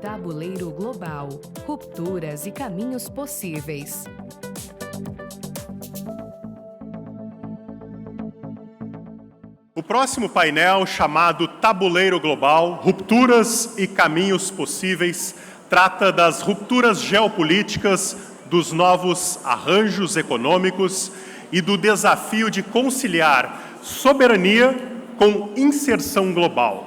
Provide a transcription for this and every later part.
Tabuleiro Global, rupturas e caminhos possíveis. O próximo painel, chamado Tabuleiro Global, Rupturas e Caminhos Possíveis, trata das rupturas geopolíticas, dos novos arranjos econômicos e do desafio de conciliar soberania com inserção global.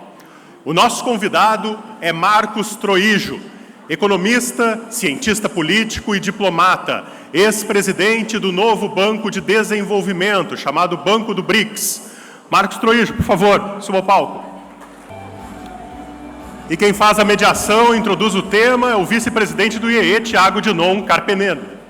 O nosso convidado é Marcos Troijo, economista, cientista político e diplomata, ex-presidente do novo Banco de Desenvolvimento, chamado Banco do BRICS. Marcos Troijo, por favor, suba ao palco. E quem faz a mediação e introduz o tema é o vice-presidente do IEE, Thiago Dinon Carpenedo.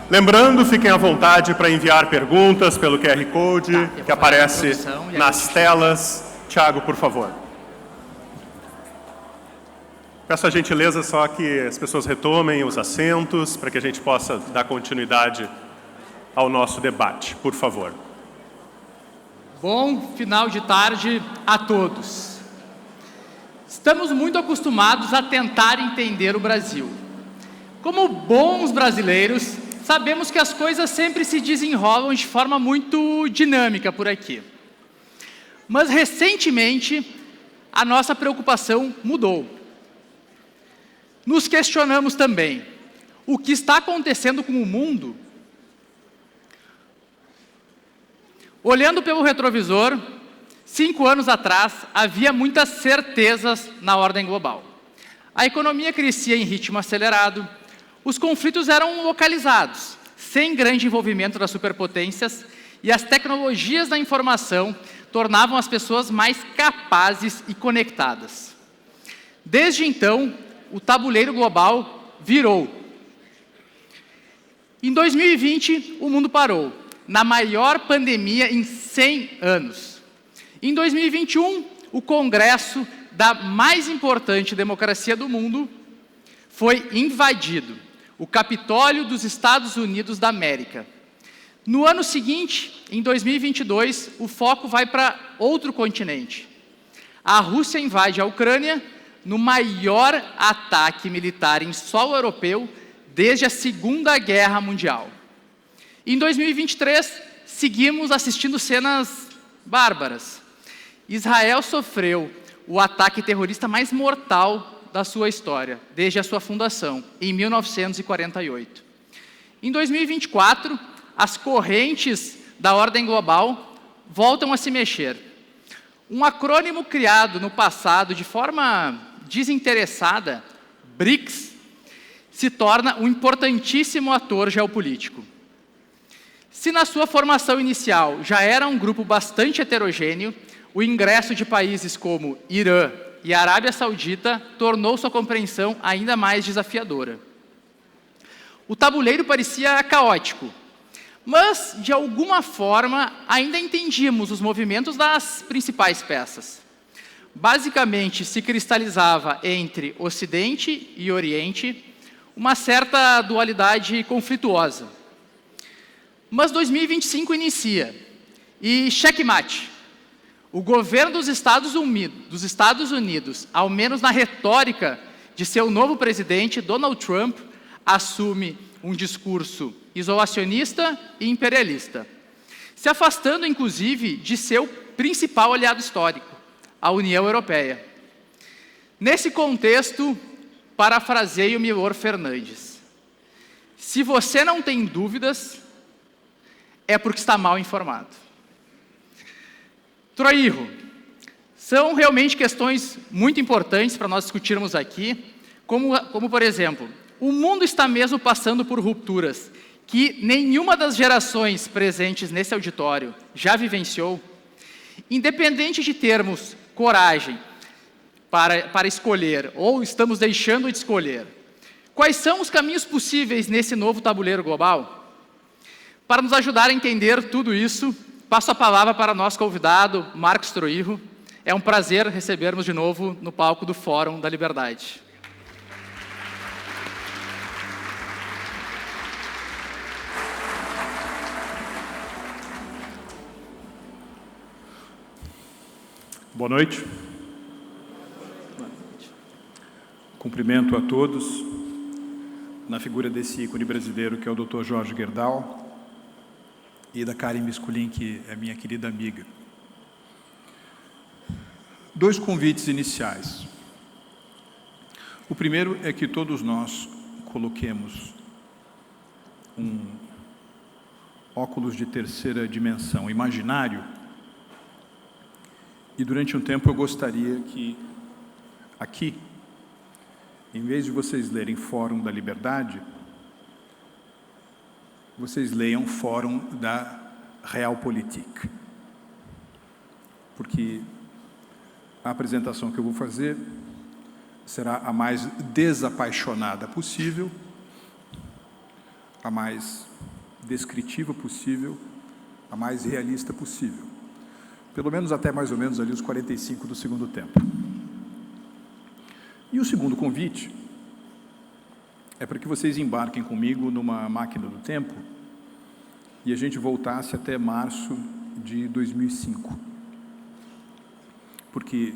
Lembrando, fiquem à vontade para enviar perguntas pelo QR Code que aparece nas telas. Thiago, por favor. Peço a gentileza só que as pessoas retomem os assentos para que a gente possa dar continuidade ao nosso debate, por favor. Bom final de tarde a todos. Estamos muito acostumados a tentar entender o Brasil. Como bons brasileiros, sabemos que as coisas sempre se desenrolam de forma muito dinâmica por aqui. Mas, recentemente, a nossa preocupação mudou. Nos questionamos também, o que está acontecendo com o mundo? Olhando pelo retrovisor, 5 anos atrás, havia muitas certezas na ordem global. A economia crescia em ritmo acelerado, os conflitos eram localizados, sem grande envolvimento das superpotências, e as tecnologias da informação tornavam as pessoas mais capazes e conectadas. Desde então, o tabuleiro global virou. Em 2020, o mundo parou, na maior pandemia em 100 anos. Em 2021, o Congresso da mais importante democracia do mundo foi invadido, o Capitólio dos Estados Unidos da América. No ano seguinte, em 2022, o foco vai para outro continente. A Rússia invade a Ucrânia no maior ataque militar em solo europeu desde a Segunda Guerra Mundial. Em 2023, seguimos assistindo cenas bárbaras. Israel sofreu o ataque terrorista mais mortal da sua história, desde a sua fundação, em 1948. Em 2024, as correntes da ordem global voltam a se mexer. Um acrônimo criado no passado de forma desinteressada, BRICS, se torna um importantíssimo ator geopolítico. Se na sua formação inicial já era um grupo bastante heterogêneo, o ingresso de países como Irã e Arábia Saudita tornou sua compreensão ainda mais desafiadora. O tabuleiro parecia caótico, mas, de alguma forma, ainda entendíamos os movimentos das principais peças. Basicamente, se cristalizava entre Ocidente e Oriente uma certa dualidade conflituosa. Mas 2025 inicia e checkmate. O governo dos Estados Unidos, ao menos na retórica de seu novo presidente, Donald Trump, assume um discurso isolacionista e imperialista, se afastando, inclusive, de seu principal aliado histórico, a União Europeia. Nesse contexto, parafraseio Milor Fernandes: se você não tem dúvidas, é porque está mal informado. Troijo, são realmente questões muito importantes para nós discutirmos aqui, como por exemplo, o mundo está mesmo passando por rupturas que nenhuma das gerações presentes nesse auditório já vivenciou. Independente de termos coragem para escolher, ou estamos deixando de escolher, quais são os caminhos possíveis nesse novo tabuleiro global? Para nos ajudar a entender tudo isso, passo a palavra para nosso convidado, Marcos Troijo. É um prazer recebermos de novo no palco do Fórum da Liberdade. Boa noite. Cumprimento a todos na figura desse ícone brasileiro que é o Dr. Jorge Gerdau e da Karen Misculin, que é minha querida amiga. Dois convites iniciais. O primeiro é que todos nós coloquemos um óculos de terceira dimensão imaginário e durante um tempo eu gostaria que aqui, em vez de vocês lerem Fórum da Liberdade, vocês leiam Fórum da Realpolitik. Porque a apresentação que eu vou fazer será a mais desapaixonada possível, a mais descritiva possível, a mais realista possível. Pelo menos até mais ou menos ali os 45 do segundo tempo. E o segundo convite é para que vocês embarquem comigo numa máquina do tempo e a gente voltasse até março de 2005. Porque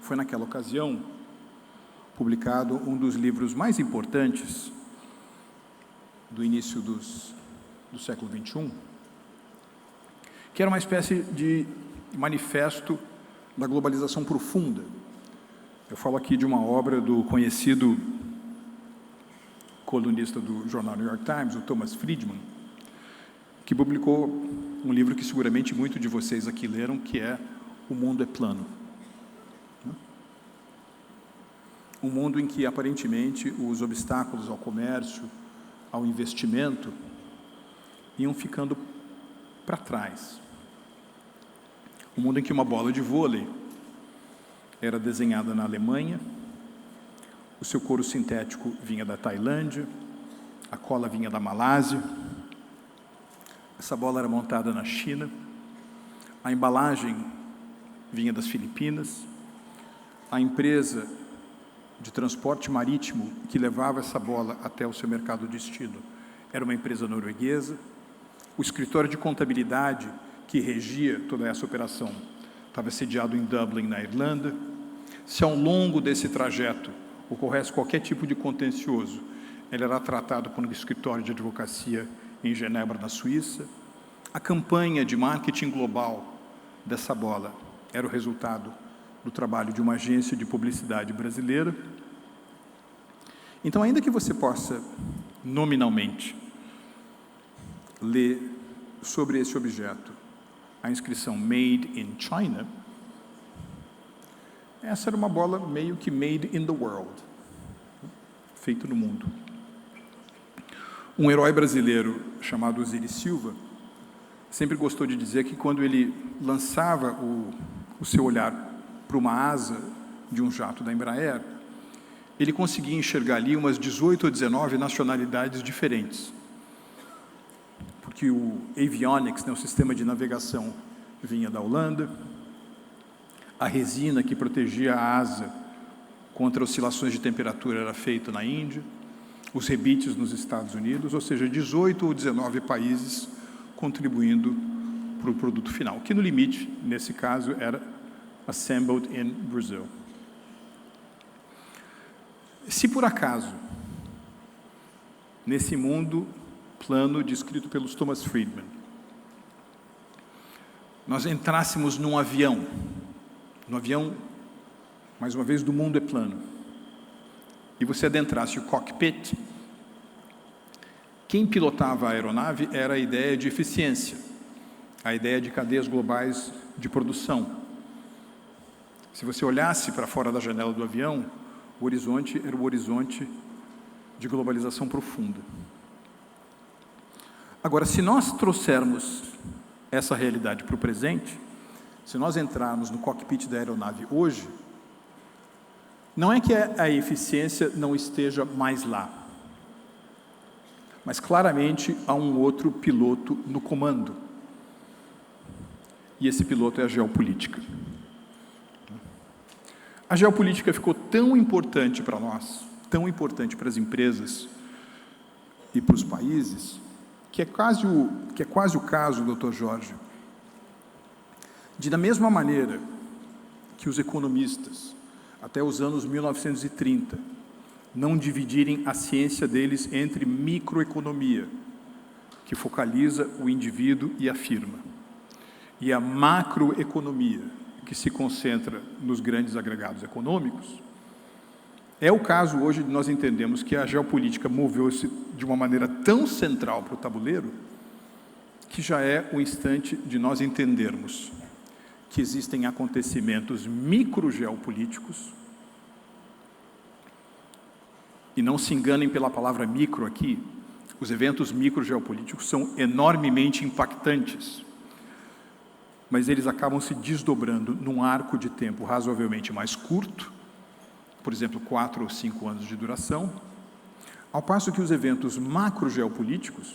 foi naquela ocasião publicado um dos livros mais importantes do início do século XXI, que era uma espécie de manifesto da globalização profunda. Eu falo aqui de uma obra do conhecido colunista do jornal New York Times, o Thomas Friedman, que publicou um livro que seguramente muitos de vocês aqui leram, que é O Mundo é Plano. Um mundo em que, aparentemente, os obstáculos ao comércio, ao investimento, iam ficando para trás. Um mundo em que uma bola de vôlei era desenhada na Alemanha, o seu couro sintético vinha da Tailândia, a cola vinha da Malásia, essa bola era montada na China, a embalagem vinha das Filipinas, a empresa de transporte marítimo que levava essa bola até o seu mercado de destino era uma empresa norueguesa, o escritório de contabilidade que regia toda essa operação estava sediado em Dublin, na Irlanda. Se ao longo desse trajeto ocorresse qualquer tipo de contencioso, ele era tratado por um escritório de advocacia em Genebra, na Suíça. A campanha de marketing global dessa bola era o resultado do trabalho de uma agência de publicidade brasileira. Então, ainda que você possa, nominalmente, ler sobre esse objeto a inscrição Made in China, essa era uma bola meio que made in the world, feito no mundo. Um herói brasileiro chamado Osiris Silva sempre gostou de dizer que quando ele lançava o seu olhar para uma asa de um jato da Embraer, ele conseguia enxergar ali umas 18 ou 19 nacionalidades diferentes. Porque o avionics, o sistema de navegação, vinha da Holanda, a resina que protegia a asa contra oscilações de temperatura era feita na Índia, os rebites nos Estados Unidos, ou seja, 18 ou 19 países contribuindo para o produto final, que no limite, nesse caso, era assembled in Brazil. Se por acaso, nesse mundo plano descrito pelos Thomas Friedman, nós entrássemos num avião, mais uma vez, do mundo é plano, e você adentrasse o cockpit, quem pilotava a aeronave era a ideia de eficiência, a ideia de cadeias globais de produção. Se você olhasse para fora da janela do avião, o horizonte era o horizonte de globalização profunda. Agora, se nós trouxermos essa realidade para o presente, se nós entrarmos no cockpit da aeronave hoje, não é que a eficiência não esteja mais lá, mas claramente há um outro piloto no comando. E esse piloto é a geopolítica. A geopolítica ficou tão importante para nós, tão importante para as empresas e para os países, que é quase o caso, Dr. Jorge, de, da mesma maneira que os economistas, até os anos 1930, não dividirem a ciência deles entre microeconomia, que focaliza o indivíduo e a firma, e a macroeconomia, que se concentra nos grandes agregados econômicos. É o caso hoje de nós entendemos que a geopolítica moveu-se de uma maneira tão central para o tabuleiro, que já é o instante de nós entendermos que existem acontecimentos microgeopolíticos, e não se enganem pela palavra micro aqui, os eventos microgeopolíticos são enormemente impactantes, mas eles acabam se desdobrando num arco de tempo razoavelmente mais curto, por exemplo, 4 ou 5 anos de duração, ao passo que os eventos macrogeopolíticos,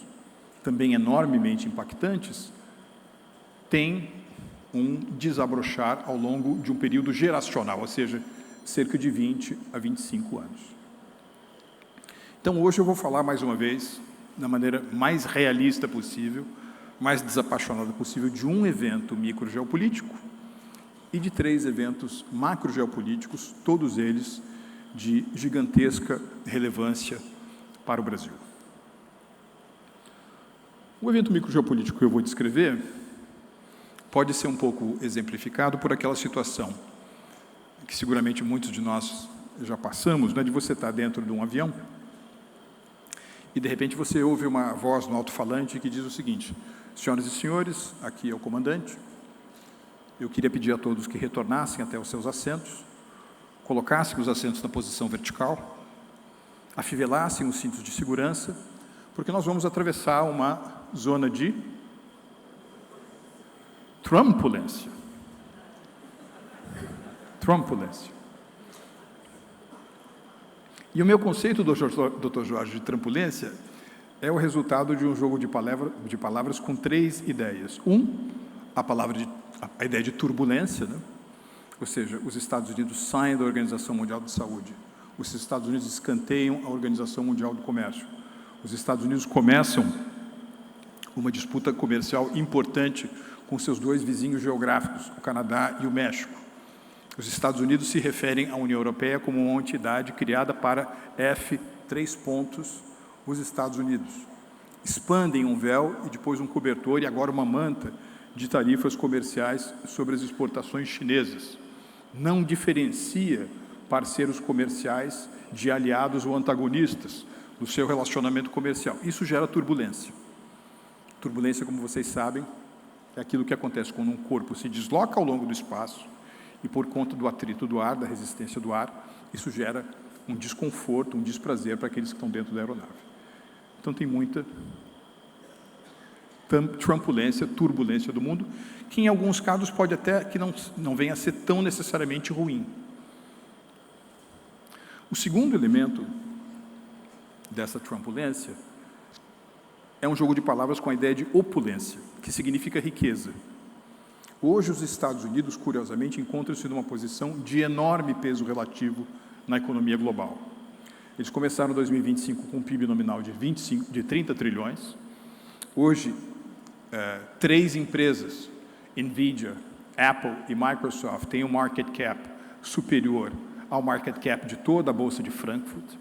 também enormemente impactantes, têm um desabrochar ao longo de um período geracional, ou seja, cerca de 20 a 25 anos. Então, hoje eu vou falar mais uma vez, da maneira mais realista possível, mais desapaixonada possível, de um evento microgeopolítico e de 3 eventos macrogeopolíticos, todos eles de gigantesca relevância para o Brasil. O evento microgeopolítico que eu vou descrever pode ser um pouco exemplificado por aquela situação que seguramente muitos de nós já passamos, né, de você estar dentro de um avião e, de repente, você ouve uma voz no alto-falante que diz o seguinte: senhoras e senhores, aqui é o comandante, eu queria pedir a todos que retornassem até os seus assentos, colocassem os assentos na posição vertical, afivelassem os cintos de segurança, porque nós vamos atravessar uma zona de turbulência. E o meu conceito, Dr. Jorge, de turbulência é o resultado de um jogo de palavras com 3 ideias. A ideia de turbulência, né? Ou seja, os Estados Unidos saem da Organização Mundial de Saúde, os Estados Unidos escanteiam a Organização Mundial do Comércio, os Estados Unidos começam uma disputa comercial importante com seus 2 vizinhos geográficos, o Canadá e o México. Os Estados Unidos se referem à União Europeia como uma entidade criada para os Estados Unidos. Expandem um véu e depois um cobertor e agora uma manta de tarifas comerciais sobre as exportações chinesas. Não diferencia parceiros comerciais de aliados ou antagonistas no seu relacionamento comercial. Isso gera turbulência. Turbulência, como vocês sabem, é aquilo que acontece quando um corpo se desloca ao longo do espaço e, por conta do atrito do ar, da resistência do ar, isso gera um desconforto, um desprazer para aqueles que estão dentro da aeronave. Então, tem muita turbulência do mundo, que em alguns casos pode até que não venha a ser tão necessariamente ruim. O segundo elemento dessa turbulência é um jogo de palavras com a ideia de opulência, que significa riqueza. Hoje, os Estados Unidos, curiosamente, encontram-se numa posição de enorme peso relativo na economia global. Eles começaram em 2025 com um PIB nominal de 30 trilhões. Hoje, 3 empresas, NVIDIA, Apple e Microsoft, têm um market cap superior ao market cap de toda a Bolsa de Frankfurt.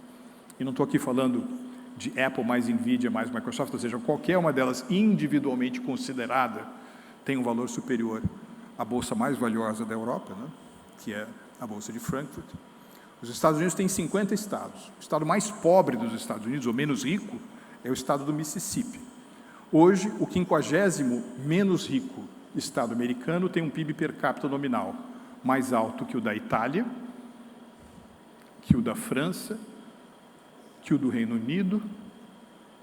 E não estou aqui falando de Apple mais NVIDIA mais Microsoft, ou seja, qualquer uma delas individualmente considerada tem um valor superior à bolsa mais valiosa da Europa, né, que é a Bolsa de Frankfurt. Os Estados Unidos têm 50 estados. O estado mais pobre dos Estados Unidos, ou menos rico, é o estado do Mississippi. Hoje, o 50º menos rico estado americano tem um PIB per capita nominal mais alto que o da Itália, que o da França, que o do Reino Unido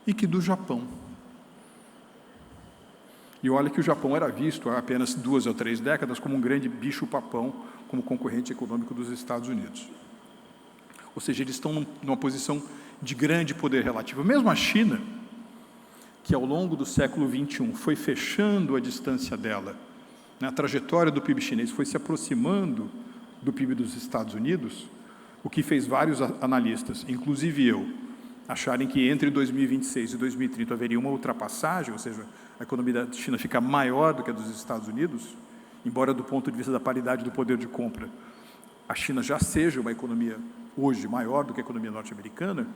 e que do Japão. E olha que o Japão era visto há apenas 2 ou 3 décadas como um grande bicho-papão, como concorrente econômico dos Estados Unidos. Ou seja, eles estão numa posição de grande poder relativo. Mesmo a China, que ao longo do século XXI foi fechando a distância dela, né, a trajetória do PIB chinês foi se aproximando do PIB dos Estados Unidos, o que fez vários analistas, inclusive eu, acharem que entre 2026 e 2030 haveria uma ultrapassagem, ou seja, a economia da China fica maior do que a dos Estados Unidos, embora do ponto de vista da paridade do poder de compra, a China já seja uma economia hoje maior do que a economia norte-americana,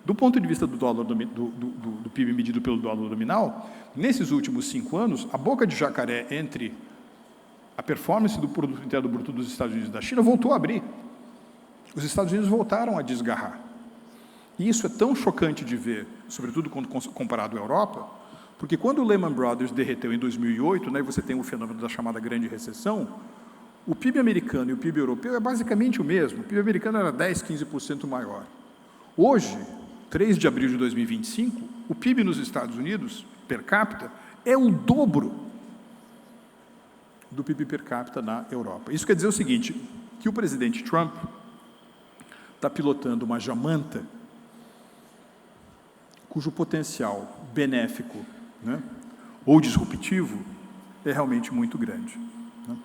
do ponto de vista do dólar, do PIB medido pelo dólar nominal, nesses últimos 5 anos, a boca de jacaré entre a performance do produto interno bruto dos Estados Unidos e da China voltou a abrir. Os Estados Unidos voltaram a desgarrar. E isso é tão chocante de ver, sobretudo quando comparado à Europa, porque quando o Lehman Brothers derreteu em 2008, né, você tem o fenômeno da chamada Grande Recessão, o PIB americano e o PIB europeu é basicamente o mesmo. O PIB americano era 10%, 15% maior. Hoje, 3 de abril de 2025, o PIB nos Estados Unidos, per capita, é o dobro do PIB per capita na Europa. Isso quer dizer o seguinte, que o presidente Trump está pilotando uma jamanta cujo potencial benéfico, né, ou disruptivo é realmente muito grande. Né?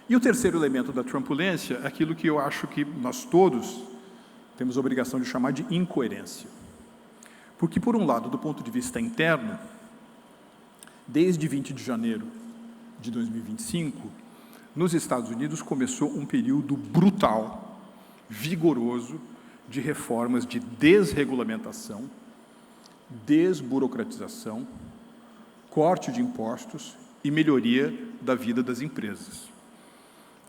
E o terceiro elemento da trumpulência é aquilo que eu acho que nós todos temos a obrigação de chamar de incoerência. Porque, por um lado, do ponto de vista interno, desde 20 de janeiro de 2025, nos Estados Unidos começou um período brutal, vigoroso, de reformas de desregulamentação, desburocratização, corte de impostos e melhoria da vida das empresas.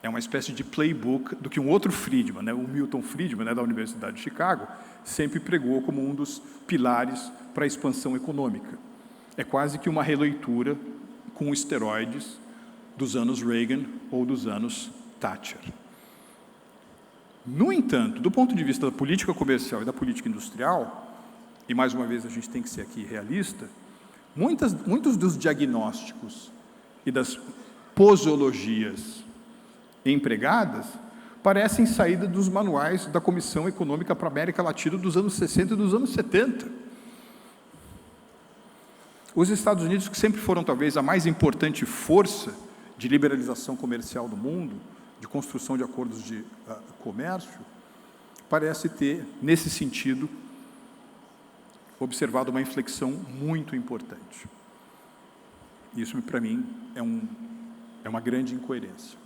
É uma espécie de playbook do que um outro Friedman, né, o Milton Friedman, né, da Universidade de Chicago, sempre pregou como um dos pilares para a expansão econômica. É quase que uma releitura com esteroides dos anos Reagan ou dos anos Thatcher. No entanto, do ponto de vista da política comercial e da política industrial, e mais uma vez a gente tem que ser aqui realista, muitos dos diagnósticos e das posologias empregadas parecem saída dos manuais da Comissão Econômica para a América Latina dos anos 60 e dos anos 70. Os Estados Unidos, que sempre foram talvez a mais importante força de liberalização comercial do mundo, de construção de acordos de comércio, parece ter, nesse sentido, observado uma inflexão muito importante. Isso, para mim, é uma grande incoerência.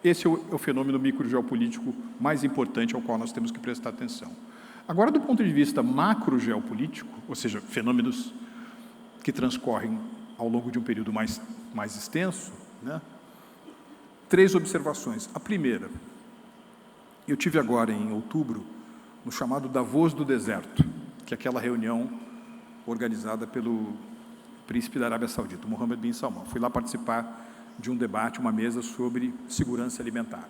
Esse é o fenômeno microgeopolítico mais importante ao qual nós temos que prestar atenção. Agora, do ponto de vista macrogeopolítico, ou seja, fenômenos que transcorrem ao longo de um período mais extenso, né? 3 observações. A primeira, eu tive agora em outubro, no chamado Davos do Deserto, que é aquela reunião organizada pelo príncipe da Arábia Saudita, Mohammed bin Salman. Fui lá participar de um debate, uma mesa sobre segurança alimentar.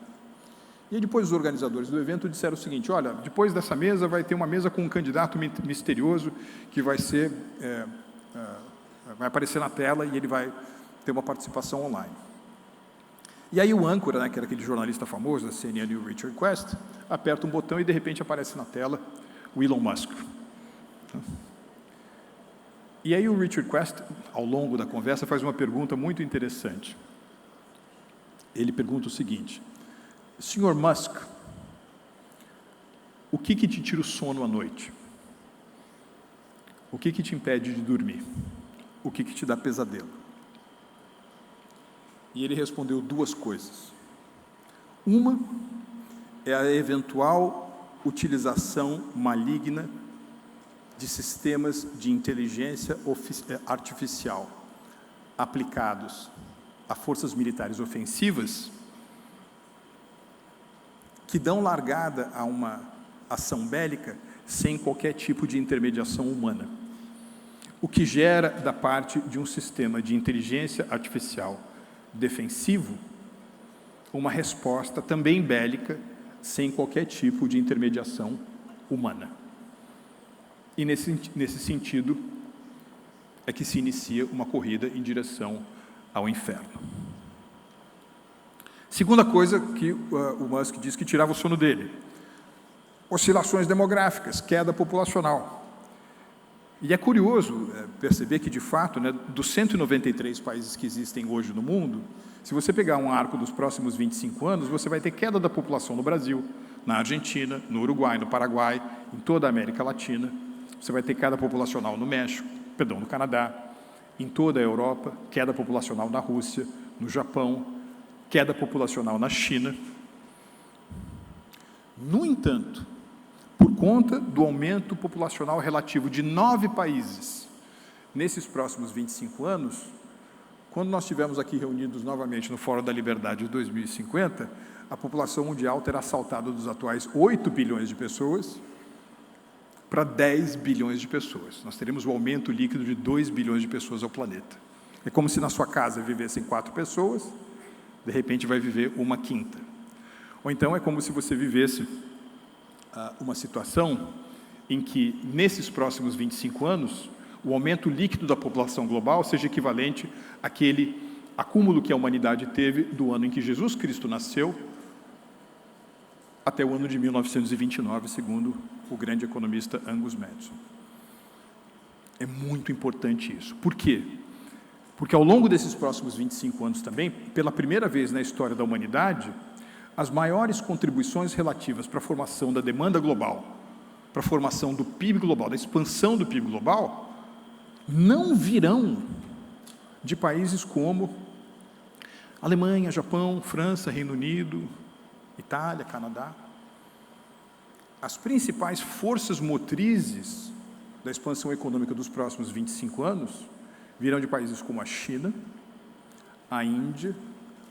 E aí depois os organizadores do evento disseram o seguinte, olha, depois dessa mesa vai ter uma mesa com um candidato misterioso que vai aparecer na tela e ele vai ter uma participação online. E aí o âncora, né, que era aquele jornalista famoso da CNN, o Richard Quest, aperta um botão e de repente aparece na tela o Elon Musk. E aí o Richard Quest, ao longo da conversa, faz uma pergunta muito interessante. Ele pergunta o seguinte, Sr. Musk, o que te tira o sono à noite? O que te impede de dormir? O que te dá pesadelo? E ele respondeu 2 coisas. Uma é a eventual utilização maligna de sistemas de inteligência artificial aplicados a forças militares ofensivas que dão largada a uma ação bélica sem qualquer tipo de intermediação humana, o que gera da parte de um sistema de inteligência artificial defensivo uma resposta também bélica sem qualquer tipo de intermediação humana. E nesse sentido é que se inicia uma corrida em direção ao inferno. Segunda coisa que o Musk diz que tirava o sono dele, oscilações demográficas, queda populacional. E é curioso perceber que, de fato, né, dos 193 países que existem hoje no mundo, se você pegar um arco dos próximos 25 anos, você vai ter queda da população no Brasil, na Argentina, no Uruguai, no Paraguai, em toda a América Latina. Você vai ter queda populacional no México, no Canadá, em toda a Europa, queda populacional na Rússia, no Japão, queda populacional na China. No entanto, por conta do aumento populacional relativo de 9 países nesses próximos 25 anos, quando nós estivermos aqui reunidos novamente no Fórum da Liberdade de 2050, a população mundial terá saltado dos atuais 8 bilhões de pessoas para 10 bilhões de pessoas. Nós teremos o aumento líquido de 2 bilhões de pessoas ao planeta. É como se na sua casa vivessem 4 pessoas, de repente vai viver 1/5. Ou então é como se você vivesse uma situação em que, nesses próximos 25 anos, o aumento líquido da população global seja equivalente àquele acúmulo que a humanidade teve do ano em que Jesus Cristo nasceu até o ano de 1929, segundo o grande economista Angus Madison. É muito importante isso. Por quê? Porque ao longo desses próximos 25 anos também, pela primeira vez na história da humanidade, as maiores contribuições relativas para a formação da demanda global, para a formação do PIB global, da expansão do PIB global, não virão de países como Alemanha, Japão, França, Reino Unido, Itália, Canadá. As principais forças motrizes da expansão econômica dos próximos 25 anos virão de países como a China, a Índia,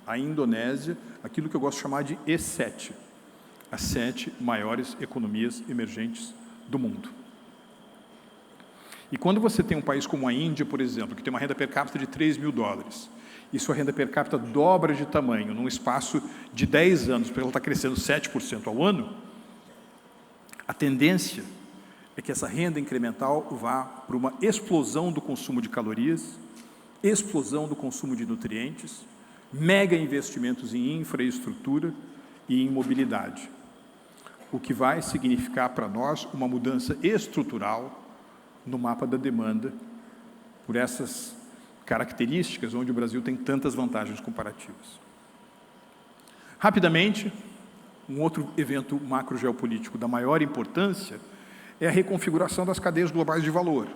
a Indonésia, aquilo que eu gosto de chamar de E7, as 7 maiores economias emergentes do mundo. E quando você tem um país como a Índia, por exemplo, que tem uma renda per capita de $3.000, e sua renda per capita dobra de tamanho num espaço de 10 anos, porque ela está crescendo 7% ao ano, a tendência é que essa renda incremental vá para uma explosão do consumo de calorias, explosão do consumo de nutrientes, mega investimentos em infraestrutura e em mobilidade, o que vai significar para nós uma mudança estrutural no mapa da demanda por essas características onde o Brasil tem tantas vantagens comparativas. Rapidamente, um outro evento macro-geopolítico da maior importância é a reconfiguração das cadeias globais de valor.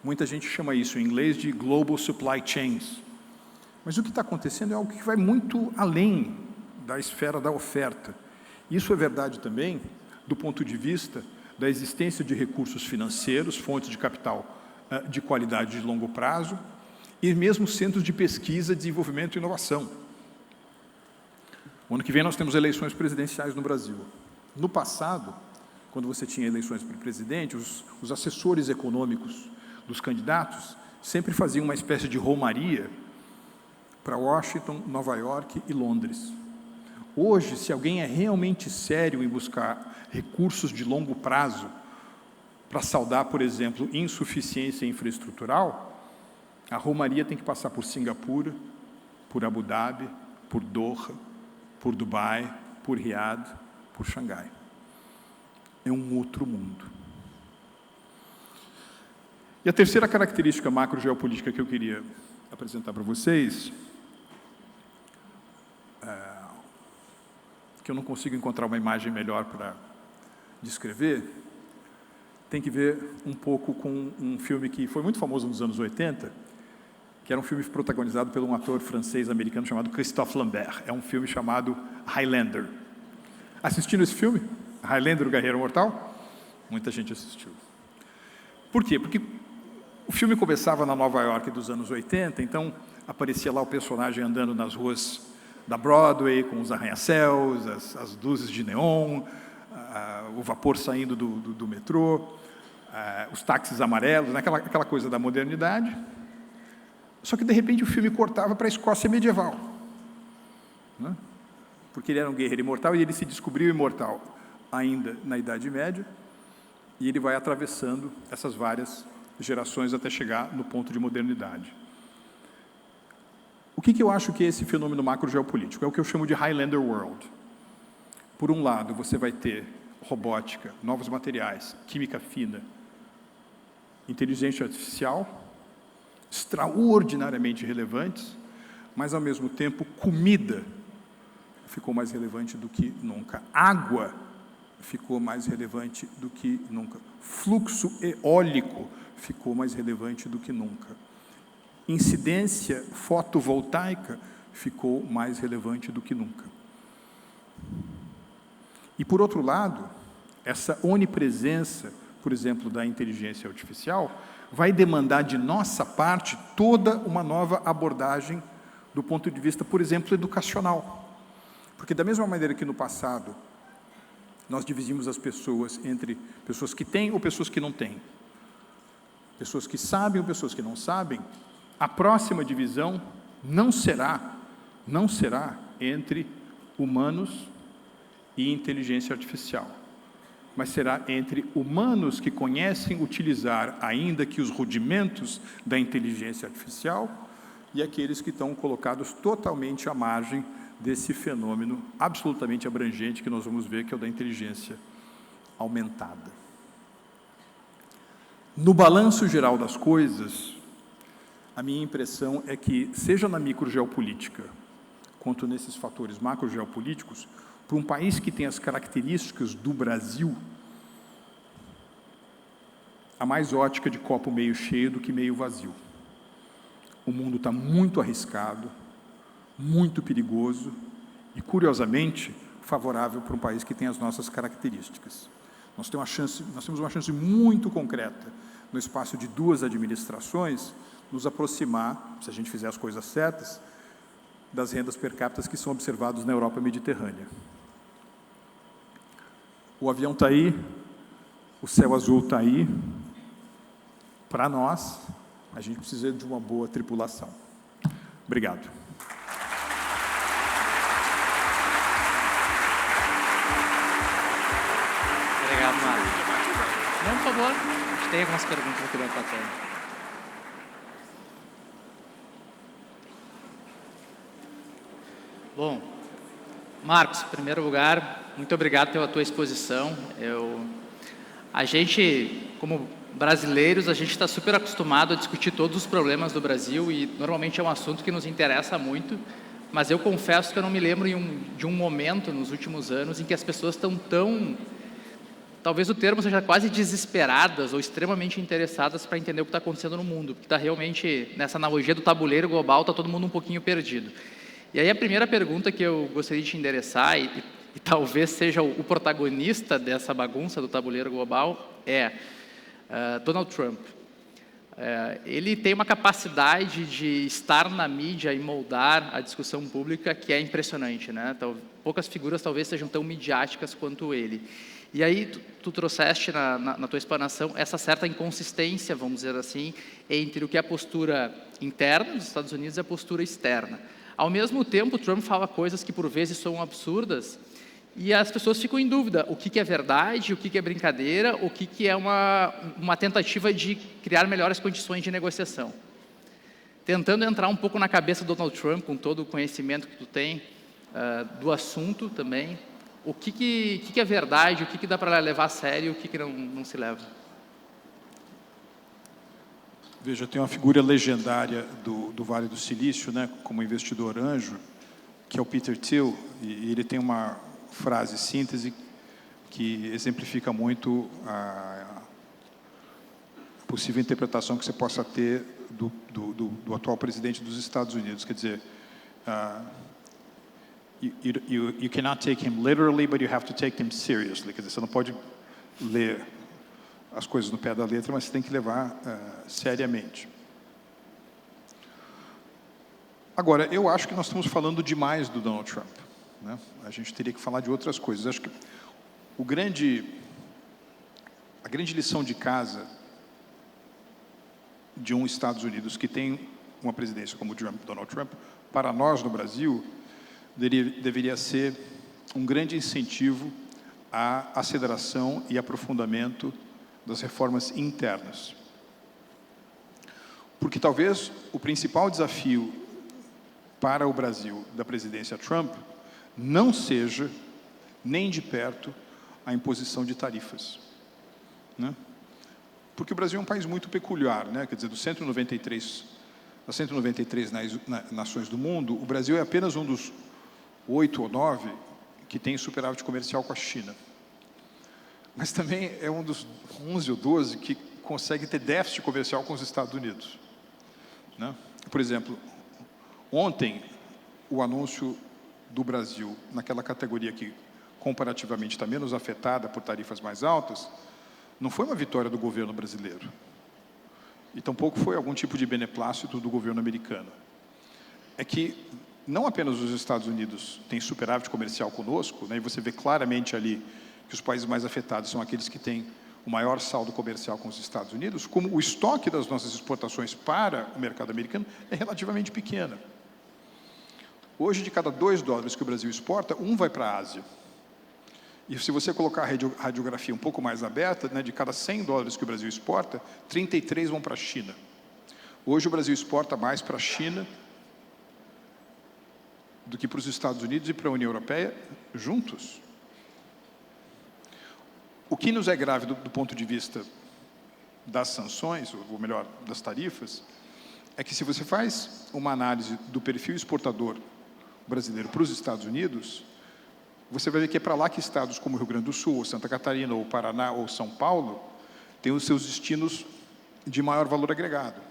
Muita gente chama isso em inglês de Global Supply Chains. Mas o que está acontecendo é algo que vai muito além da esfera da oferta. Isso é verdade também do ponto de vista da existência de recursos financeiros, fontes de capital de qualidade de longo prazo, e mesmo centros de pesquisa, desenvolvimento e inovação. O ano que vem nós temos eleições presidenciais no Brasil. No passado, quando você tinha eleições para presidente, os assessores econômicos dos candidatos sempre faziam uma espécie de romaria para Washington, Nova York e Londres. Hoje, se alguém é realmente sério em buscar recursos de longo prazo para saldar, por exemplo, insuficiência infraestrutural, a romaria tem que passar por Singapura, por Abu Dhabi, por Doha, por Dubai, por Riad, por Xangai. É um outro mundo. E a terceira característica macro-geopolítica que eu queria apresentar para vocês, que eu não consigo encontrar uma imagem melhor para descrever, tem que ver um pouco com um filme que foi muito famoso nos anos 80, que era um filme protagonizado por um ator francês-americano chamado Christophe Lambert. É um filme chamado Highlander. Assistiram esse filme? Highlander, o Guerreiro Mortal? Muita gente assistiu. Por quê? Porque o filme começava na Nova York dos anos 80, então aparecia lá o personagem andando nas ruas da Broadway, com os arranha-céus, as luzes de neon, o vapor saindo do metrô, os táxis amarelos, né? aquela coisa da modernidade. Só que, de repente, o filme cortava para a Escócia medieval, né? Porque ele era um guerreiro imortal e ele se descobriu imortal ainda na Idade Média, e ele vai atravessando essas várias gerações até chegar no ponto de modernidade. O que eu acho que é esse fenômeno macro-geopolítico? É o que eu chamo de Highlander World. Por um lado, você vai ter robótica, novos materiais, química fina, inteligência artificial, extraordinariamente relevantes, mas, ao mesmo tempo, comida ficou mais relevante do que nunca. Água ficou mais relevante do que nunca. Fluxo eólico ficou mais relevante do que nunca. incidência fotovoltaica ficou mais relevante do que nunca. E, por outro lado, essa onipresença, por exemplo, da inteligência artificial, vai demandar de nossa parte toda uma nova abordagem do ponto de vista, por exemplo, educacional. Porque, da mesma maneira que no passado nós dividimos as pessoas entre pessoas que têm ou pessoas que não têm, pessoas que sabem ou pessoas que não sabem, a próxima divisão não será entre humanos e inteligência artificial, mas será entre humanos que conhecem utilizar, ainda que os rudimentos da inteligência artificial, e aqueles que estão colocados totalmente à margem desse fenômeno absolutamente abrangente que nós vamos ver, que é o da inteligência aumentada. No balanço geral das coisas, a minha impressão é que, seja na microgeopolítica, quanto nesses fatores macrogeopolíticos, para um país que tem as características do Brasil, há mais ótica de copo meio cheio do que meio vazio. O mundo está muito arriscado, muito perigoso e, curiosamente, favorável para um país que tem as nossas características. Nós temos uma chance muito concreta, no espaço de 2 administrações, nos aproximar, se a gente fizer as coisas certas, das rendas per capita que são observadas na Europa mediterrânea. O avião está aí, o céu azul está aí. Para nós, a gente precisa de uma boa tripulação. Obrigado. Obrigado, Mário. Não, por favor. A gente tem algumas perguntas aqui da plateia. Bom, Marcos, em primeiro lugar, muito obrigado pela tua exposição. A gente, como brasileiros, a gente está super acostumado a discutir todos os problemas do Brasil e normalmente é um assunto que nos interessa muito, mas eu confesso que eu não me lembro de um momento nos últimos anos em que as pessoas estão tão, talvez o termo seja quase desesperadas ou extremamente interessadas para entender o que está acontecendo no mundo, porque está realmente, nessa analogia do tabuleiro global, está todo mundo um pouquinho perdido. E aí a primeira pergunta que eu gostaria de te endereçar, e talvez seja o protagonista dessa bagunça do tabuleiro global, é Donald Trump. Ele tem uma capacidade de estar na mídia e moldar a discussão pública que é impressionante, né? Poucas figuras talvez sejam tão midiáticas quanto ele. E aí tu trouxeste na tua explanação essa certa inconsistência, vamos dizer assim, entre o que é a postura interna dos Estados Unidos e a postura externa. Ao mesmo tempo, Trump fala coisas que por vezes são absurdas e as pessoas ficam em dúvida, o que é verdade, o que é brincadeira, o que é uma tentativa de criar melhores condições de negociação. Tentando entrar um pouco na cabeça do Donald Trump, com todo o conhecimento que tu tem do assunto também, o que é verdade, o que dá para levar a sério e o que não se leva. Veja, tem uma figura legendária do Vale do Silício, né, como investidor anjo, que é o Peter Thiel, e ele tem uma frase síntese que exemplifica muito a possível interpretação que você possa ter do atual presidente dos Estados Unidos. Quer dizer, you cannot take him literally, but you have to take him seriously. Quer dizer, você não pode ler as coisas no pé da letra, mas você tem que levar seriamente. Agora, eu acho que nós estamos falando demais do Donald Trump, né? A gente teria que falar de outras coisas. Acho que a grande lição de casa de um Estados Unidos que tem uma presidência como Donald Trump, para nós no Brasil, deveria ser um grande incentivo à aceleração e aprofundamento das reformas internas. Porque talvez o principal desafio para o Brasil da presidência Trump não seja, nem de perto, a imposição de tarifas, né? Porque o Brasil é um país muito peculiar, né? Quer dizer, das 193 nações do mundo, o Brasil é apenas um dos 8 ou 9 que tem superávit comercial com a China. Mas também é um dos 11 ou 12 que consegue ter déficit comercial com os Estados Unidos, né? Por exemplo, ontem, o anúncio do Brasil, naquela categoria que comparativamente está menos afetada por tarifas mais altas, não foi uma vitória do governo brasileiro. E tampouco foi algum tipo de beneplácito do governo americano. É que não apenas os Estados Unidos têm superávit comercial conosco, né, e você vê claramente ali que os países mais afetados são aqueles que têm o maior saldo comercial com os Estados Unidos, como o estoque das nossas exportações para o mercado americano é relativamente pequeno. Hoje, de cada $2 que o Brasil exporta, 1 vai para a Ásia. E se você colocar a radiografia um pouco mais aberta, né, de cada $100 que o Brasil exporta, 33 vão para a China. Hoje o Brasil exporta mais para a China do que para os Estados Unidos e para a União Europeia juntos. O que nos é grave do ponto de vista das sanções, ou melhor, das tarifas, é que se você faz uma análise do perfil exportador brasileiro para os Estados Unidos, você vai ver que é para lá que estados como Rio Grande do Sul, ou Santa Catarina, ou Paraná, ou São Paulo, têm os seus destinos de maior valor agregado.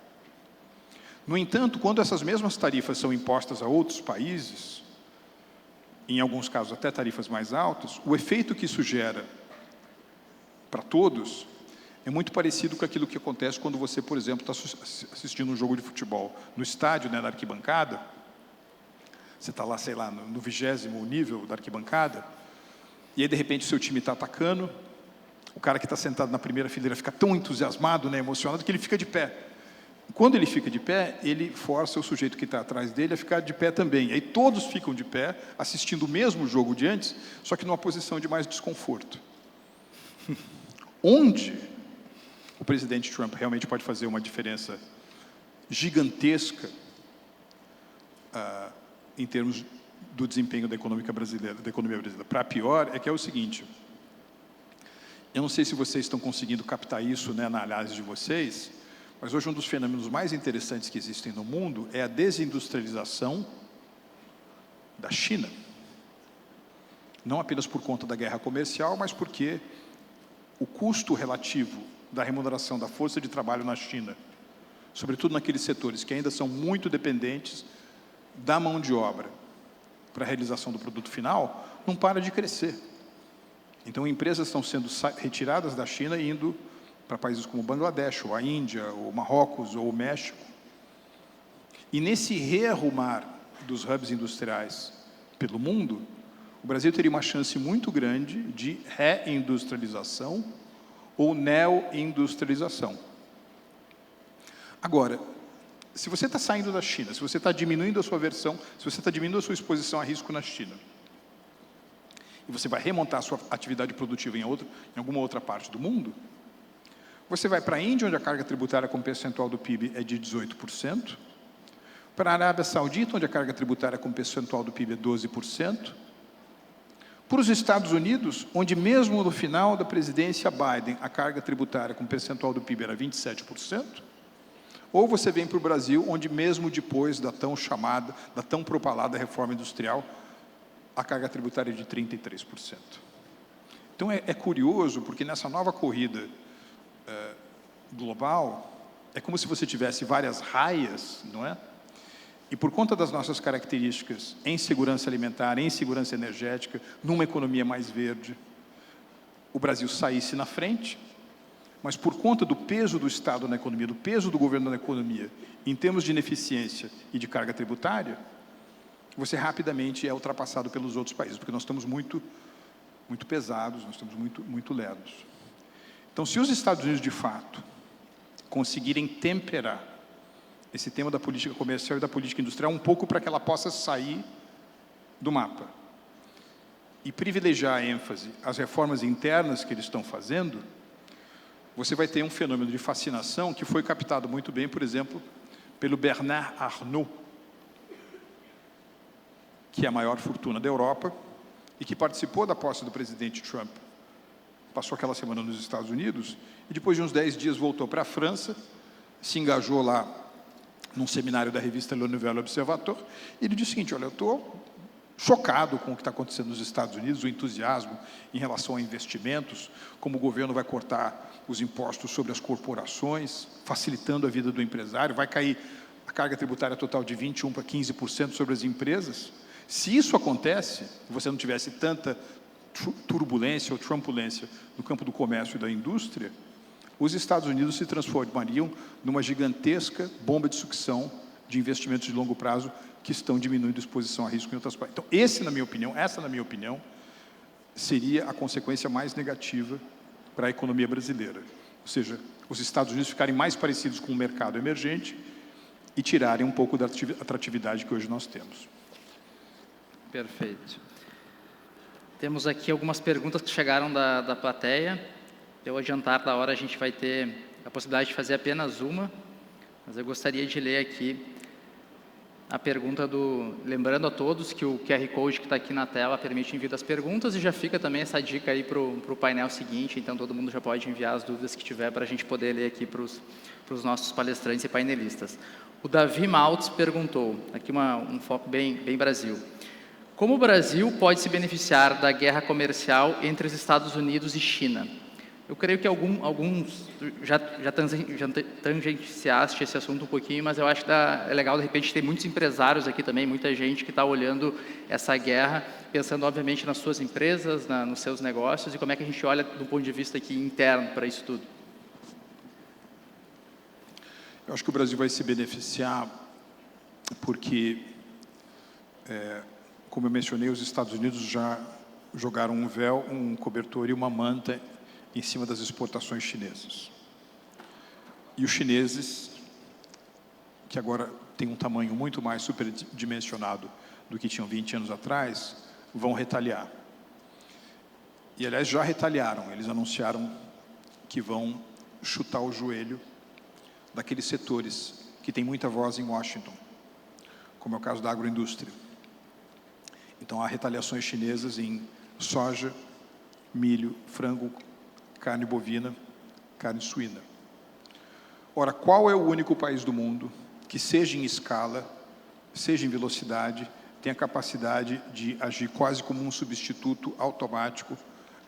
No entanto, quando essas mesmas tarifas são impostas a outros países, em alguns casos até tarifas mais altas, o efeito que isso gera para todos é muito parecido com aquilo que acontece quando você, por exemplo, está assistindo um jogo de futebol no estádio, né, na arquibancada. Você está lá, sei lá, no 20º nível da arquibancada, e aí, de repente, o seu time está atacando, o cara que está sentado na primeira fileira fica tão entusiasmado, né, emocionado, que ele fica de pé. Quando ele fica de pé, ele força o sujeito que está atrás dele a ficar de pé também. Aí todos ficam de pé, assistindo o mesmo jogo de antes, só que numa posição de mais desconforto. Onde o presidente Trump realmente pode fazer uma diferença gigantesca em termos do desempenho da economia brasileira, para pior, é que é o seguinte: eu não sei se vocês estão conseguindo captar isso, né, na análise de vocês, mas hoje um dos fenômenos mais interessantes que existem no mundo é a desindustrialização da China. Não apenas por conta da guerra comercial, mas porque o custo relativo da remuneração da força de trabalho na China, sobretudo naqueles setores que ainda são muito dependentes da mão de obra para a realização do produto final, não para de crescer. Então, empresas estão sendo retiradas da China e indo para países como Bangladesh, ou a Índia, ou Marrocos, ou o México. E nesse rearrumar dos hubs industriais pelo mundo, o Brasil teria uma chance muito grande de reindustrialização ou neoindustrialização. Agora, se você está saindo da China, se você está diminuindo a sua versão, se você está diminuindo a sua exposição a risco na China, e você vai remontar a sua atividade produtiva em alguma outra parte do mundo, você vai para a Índia, onde a carga tributária como percentual do PIB é de 18%, para a Arábia Saudita, onde a carga tributária como percentual do PIB é 12%, para os Estados Unidos, onde mesmo no final da presidência Biden, a carga tributária como percentual do PIB era 27%, ou você vem para o Brasil, onde mesmo depois da tão chamada, da tão propalada reforma industrial, a carga tributária é de 33%. Então é curioso, porque nessa nova corrida global, é como se você tivesse várias raias, não é? E por conta das nossas características em segurança alimentar, em segurança energética, numa economia mais verde, o Brasil saísse na frente, mas por conta do peso do Estado na economia, do peso do governo na economia, em termos de ineficiência e de carga tributária, você rapidamente é ultrapassado pelos outros países, porque nós estamos muito pesados, nós estamos muito lerdos. Então, se os Estados Unidos, de fato, conseguirem temperar esse tema da política comercial e da política industrial um pouco para que ela possa sair do mapa e privilegiar a ênfase às reformas internas que eles estão fazendo, você vai ter um fenômeno de fascinação que foi captado muito bem, por exemplo, pelo Bernard Arnault, que é a maior fortuna da Europa e que participou da posse do presidente Trump. Passou aquela semana nos Estados Unidos e depois de uns 10 dias voltou para a França, se engajou lá num seminário da revista Le Nouvel Observateur, e ele disse o seguinte: olha, eu estou chocado com o que está acontecendo nos Estados Unidos, o entusiasmo em relação a investimentos, como o governo vai cortar os impostos sobre as corporações, facilitando a vida do empresário, vai cair a carga tributária total de 21% para 15% sobre as empresas. Se isso acontece, e você não tivesse tanta turbulência ou trumpulência no campo do comércio e da indústria, os Estados Unidos se transformariam numa gigantesca bomba de sucção de investimentos de longo prazo que estão diminuindo a exposição a risco em outras partes. Então, essa, na minha opinião, seria a consequência mais negativa para a economia brasileira. Ou seja, os Estados Unidos ficarem mais parecidos com o mercado emergente e tirarem um pouco da atratividade que hoje nós temos. Perfeito. Temos aqui algumas perguntas que chegaram da plateia. Pelo adiantar da hora, a gente vai ter a possibilidade de fazer apenas uma, mas eu gostaria de ler aqui a pergunta lembrando a todos que o QR Code que está aqui na tela permite envio das perguntas, e já fica também essa dica aí para o painel seguinte, então todo mundo já pode enviar as dúvidas que tiver para a gente poder ler aqui para os nossos palestrantes e painelistas. O Davi Maltz perguntou, aqui um foco bem Brasil. Como o Brasil pode se beneficiar da guerra comercial entre os Estados Unidos e China? Eu creio que alguns já tangenciaste esse assunto um pouquinho, mas eu acho que é legal, de repente, ter muitos empresários aqui também, muita gente que está olhando essa guerra, pensando, obviamente, nas suas empresas, nos seus negócios, e como é que a gente olha do ponto de vista aqui interno para isso tudo. Eu acho que o Brasil vai se beneficiar porque, como eu mencionei, os Estados Unidos já jogaram um véu, um cobertor e uma manta em cima das exportações chinesas. E os chineses, que agora têm um tamanho muito mais superdimensionado do que tinham 20 anos atrás, vão retaliar. E, aliás, já retaliaram. Eles anunciaram que vão chutar o joelho daqueles setores que têm muita voz em Washington, como é o caso da agroindústria. Então, há retaliações chinesas em soja, milho, frango, carne bovina, carne suína. Ora, qual é o único país do mundo que, seja em escala, seja em velocidade, tem a capacidade de agir quase como um substituto automático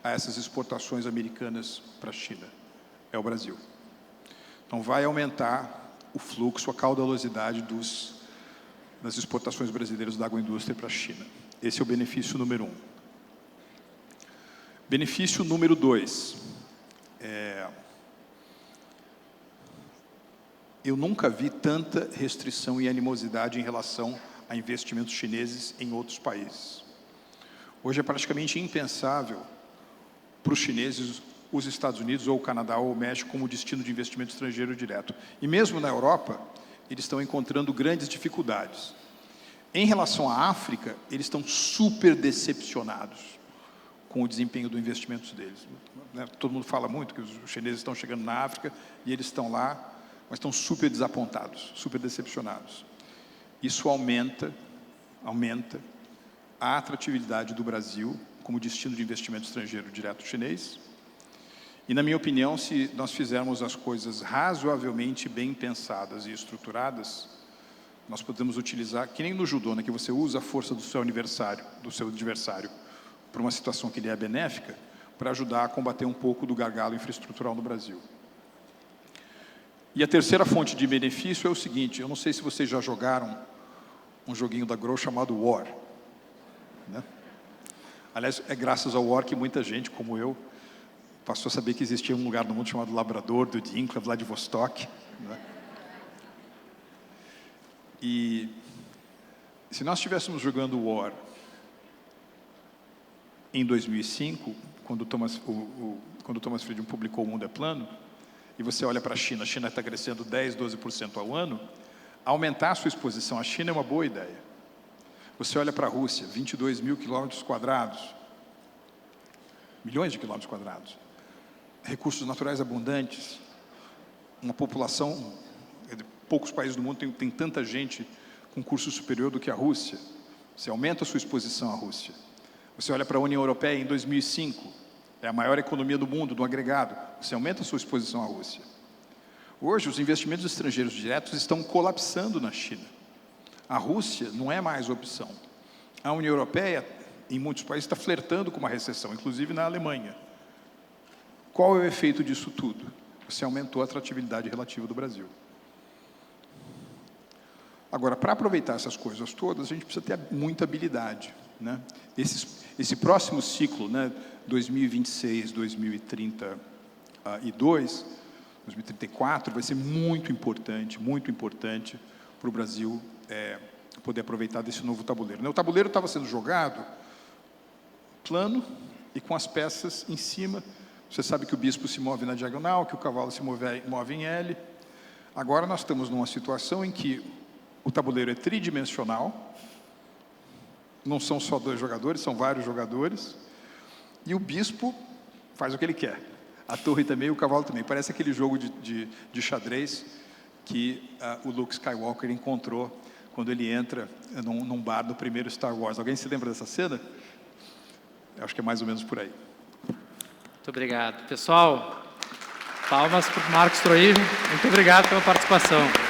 a essas exportações americanas para a China? É o Brasil. Então, vai aumentar o fluxo, a caudalosidade das exportações brasileiras da agroindústria para a China. Esse é o benefício número 1. Benefício número 2. Eu nunca vi tanta restrição e animosidade em relação a investimentos chineses em outros países. Hoje é praticamente impensável para os chineses os Estados Unidos, ou o Canadá, ou o México, como destino de investimento estrangeiro direto. E mesmo na Europa, eles estão encontrando grandes dificuldades. Em relação à África, eles estão super decepcionados com o desempenho do investimento deles. Todo mundo fala muito que os chineses estão chegando na África e eles estão lá, mas estão super desapontados, super decepcionados. Isso aumenta a atratividade do Brasil como destino de investimento estrangeiro direto chinês. E, na minha opinião, se nós fizermos as coisas razoavelmente bem pensadas e estruturadas, nós podemos utilizar, que nem no judô, que você usa a força do seu adversário para uma situação que lhe é benéfica, para ajudar a combater um pouco do gargalo infraestrutural no Brasil. E a terceira fonte de benefício é o seguinte: eu não sei se vocês já jogaram um joguinho da Grow chamado War. Aliás, é graças ao War que muita gente, como eu, passou a saber que existia um lugar no mundo chamado Labrador, Dudinka, Vladivostok. E se nós estivéssemos jogando War em 2005, quando o Thomas Friedman publicou O Mundo é Plano, e você olha para a China está crescendo 10%, 12% ao ano, aumentar a sua exposição à China é uma boa ideia. Você olha para a Rússia, 22 mil quilômetros quadrados, milhões de quilômetros quadrados, recursos naturais abundantes, uma população, poucos países do mundo têm tanta gente com curso superior do que a Rússia. Você aumenta a sua exposição à Rússia. Você olha para a União Europeia em 2005, é a maior economia do mundo, do agregado. Você aumenta a sua exposição à Rússia. Hoje, os investimentos estrangeiros diretos estão colapsando na China. A Rússia não é mais opção. A União Europeia, em muitos países, está flertando com uma recessão, inclusive na Alemanha. Qual é o efeito disso tudo? Você aumentou a atratividade relativa do Brasil. Agora, para aproveitar essas coisas todas, a gente precisa ter muita habilidade, né? Esse próximo ciclo, né, 2026, 2032, 2034, vai ser muito importante para o Brasil poder aproveitar desse novo tabuleiro, né? O tabuleiro estava sendo jogado plano e com as peças em cima. Você sabe que o bispo se move na diagonal, que o cavalo se move em L. Agora nós estamos numa situação em que o tabuleiro é tridimensional, não são só 2 jogadores, são vários jogadores, e o bispo faz o que ele quer. A torre também, o cavalo também. Parece aquele jogo de xadrez que o Luke Skywalker encontrou quando ele entra num bar do primeiro Star Wars. Alguém se lembra dessa cena? Eu acho que é mais ou menos por aí. Muito obrigado. Pessoal, palmas para o Marcos Troíjo. Muito obrigado pela participação.